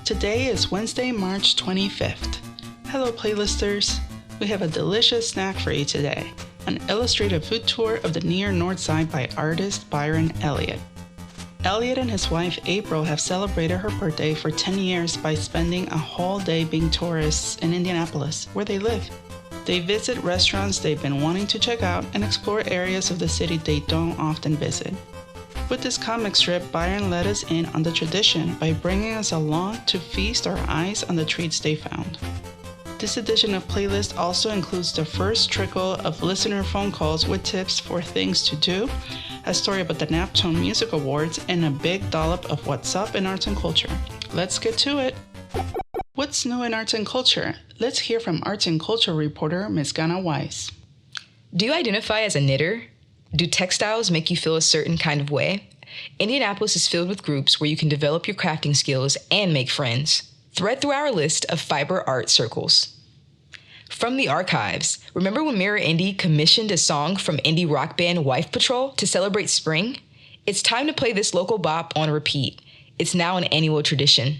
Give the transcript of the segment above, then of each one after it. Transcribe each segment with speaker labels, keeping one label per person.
Speaker 1: Today is Wednesday, March 25th. Hello, playlisters. We have a delicious snack for you today. An illustrated food tour of the near North Side by artist Byron Elliott. Elliott and his wife April have celebrated her birthday for 10 years by spending a whole day being tourists in Indianapolis, where they live. They visit restaurants they've been wanting to check out and explore areas of the city they don't often visit. With this comic strip, Byron let us in on the tradition by bringing us along to feast our eyes on the treats they found. This edition of Playlist also includes the first trickle of listener phone calls with tips for things to do, a story about the Naptone Music Awards, and a big dollop of what's up in arts and culture. Let's get to it. What's new in arts and culture? Let's hear from arts and culture reporter Ms. Ghana Weiss.
Speaker 2: Do you identify as a knitter? Do textiles make you feel a certain kind of way? Indianapolis is filled with groups where you can develop your crafting skills and make friends. Thread through our list of fiber art circles. From the archives, remember when Mirror Indie commissioned a song from indie rock band Wife Patrol to celebrate spring? It's time to play this local bop on repeat. It's now an annual tradition.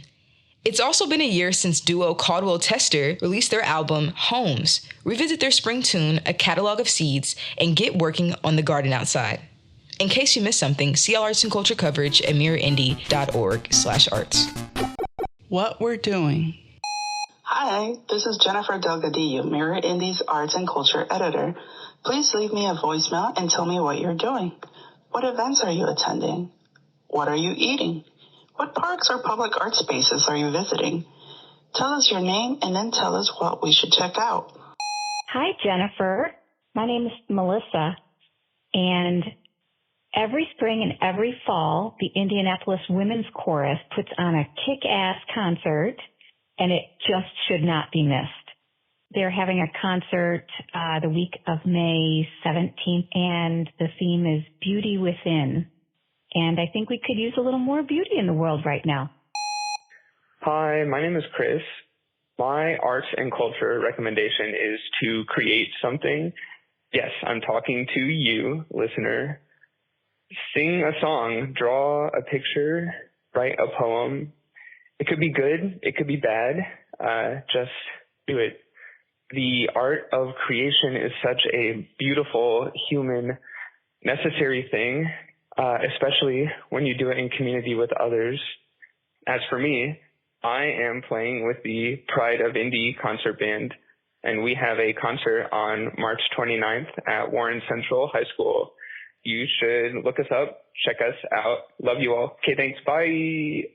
Speaker 2: It's also been a year since duo Caldwell Tester released their album, Homes. Revisit their spring tune, A Catalog of Seeds, and get working on the garden outside. In case you missed something, see our arts and culture coverage at mirrorindy.org/arts.
Speaker 1: What we're doing.
Speaker 3: Hi, this is Jennifer Delgadillo, Mirror Indie's arts and culture editor. Please leave me a voicemail and tell me what you're doing. What events are you attending? What are you eating? What parks or public art spaces are you visiting? Tell us your name and then tell us what we should check out.
Speaker 4: Hi, Jennifer. My name is Melissa, and every spring and every fall, the Indianapolis Women's Chorus puts on a kick-ass concert, and it just should not be missed. They're having a concert the week of May 17th, and the theme is Beauty Within. And I think we could use a little more beauty in the world right now.
Speaker 5: Hi, my name is Chris. My arts and culture recommendation is to create something. Yes, I'm talking to you, listener. Sing a song, draw a picture, write a poem. It could be good, it could be bad. Just do it. The art of creation is such a beautiful, human, necessary thing. Especially when you do it in community with others. As for me, I am playing with the Pride of Indie concert band, and we have a concert on March 29th at Warren Central High School. You should look us up, check us out. Love you all. Okay, thanks. Bye.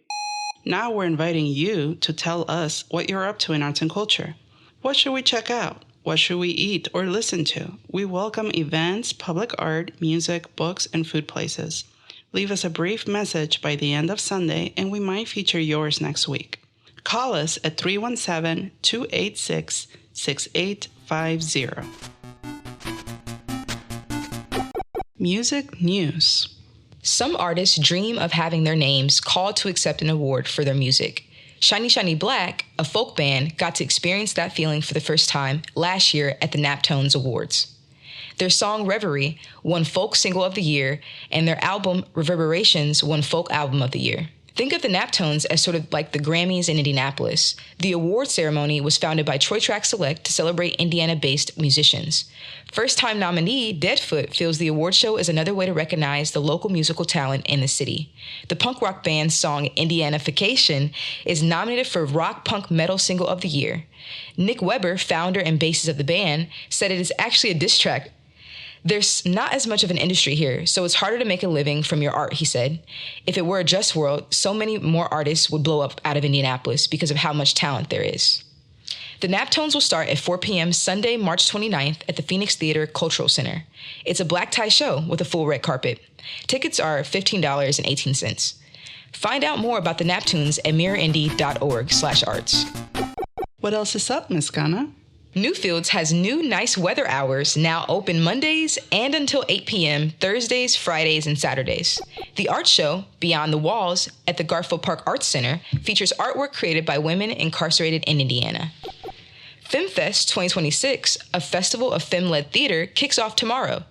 Speaker 1: Now we're inviting you to tell us what you're up to in arts and culture. What should we check out? What should we eat or listen to? We welcome events, public art, music, books, and food places. Leave us a brief message by the end of Sunday, and we might feature yours next week. Call us at 317-286-6850. Music news.
Speaker 2: Some artists dream of having their names called to accept an award for their music. Shiny Shiny Black, a folk band, got to experience that feeling for the first time last year at the Naptones Awards. Their song Reverie won Folk Single of the Year, and their album Reverberations won Folk Album of the Year. Think of the Naptones as sort of like the Grammys in Indianapolis. The award ceremony was founded by Troy Track Select to celebrate Indiana-based musicians. First-time nominee Deadfoot feels the award show is another way to recognize the local musical talent in the city. The punk rock band's song Indianification is nominated for Rock Punk Metal Single of the Year. Nick Weber, founder and bassist of the band, said it is actually a diss track. There's not as much of an industry here, so it's harder to make a living from your art, he said. If it were a just world, so many more artists would blow up out of Indianapolis because of how much talent there is. The Naptones will start at 4 p.m. Sunday, March 29th at the Phoenix Theater Cultural Center. It's a black tie show with a full red carpet. Tickets are $15.18. Find out more about the Naptones at mirrorindy.org/arts.
Speaker 1: What else is up, Miss Ghana?
Speaker 2: Newfields has new nice weather hours now open Mondays and until 8 p.m. Thursdays, Fridays, and Saturdays. The art show, Beyond the Walls, at the Garfield Park Arts Center features artwork created by women incarcerated in Indiana. FemFest 2026, a festival of femme-led theater, kicks off tomorrow.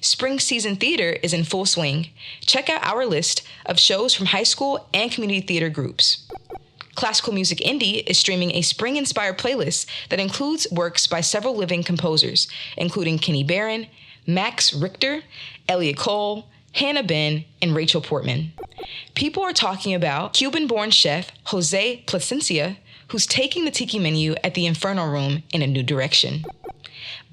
Speaker 2: Spring season theater is in full swing. Check out our list of shows from high school and community theater groups. Classical Music Indie is streaming a spring-inspired playlist that includes works by several living composers, including Kenny Barron, Max Richter, Elliott Cole, Hannah Ben, and Rachel Portman. People are talking about Cuban-born chef Jose Plasencia, who's taking the tiki menu at the Inferno Room in a new direction.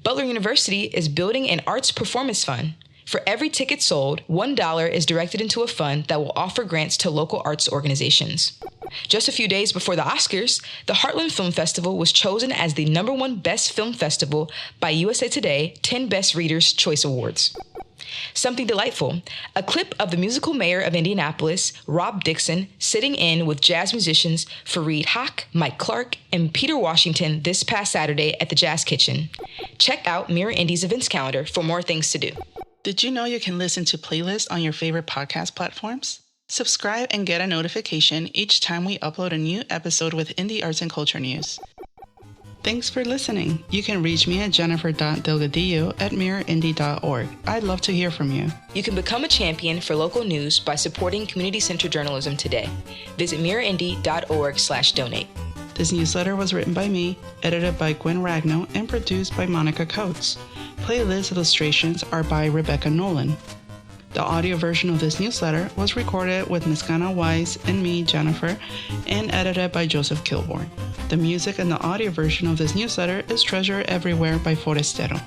Speaker 2: Butler University is building an arts performance fund. For every ticket sold, $1 is directed into a fund that will offer grants to local arts organizations. Just a few days before the Oscars, the Heartland Film Festival was chosen as the #1 Best Film Festival by USA Today 10 Best Readers' Choice Awards. Something delightful, a clip of the musical mayor of Indianapolis, Rob Dixon, sitting in with jazz musicians Fareed Haq, Mike Clark, and Peter Washington this past Saturday at the Jazz Kitchen. Check out Mirror Indie's events calendar for more things to do.
Speaker 1: Did you know you can listen to playlists on your favorite podcast platforms? Subscribe and get a notification each time we upload a new episode with indie arts and culture news. Thanks for listening. You can reach me at jennifer.delgadillo@mirrorindie.org. I'd love to hear from you.
Speaker 2: You can become a champion for local news by supporting community-centered journalism today. Visit mirrorindie.org/donate.
Speaker 1: This newsletter was written by me, edited by Gwen Ragno, and produced by Monica Coates. Playlist illustrations are by Rebecca Nolan. The audio version of this newsletter was recorded with Miskana Wise and me, Jennifer, and edited by Joseph Kilborn. The music and the audio version of this newsletter is Treasure Everywhere by Forestero.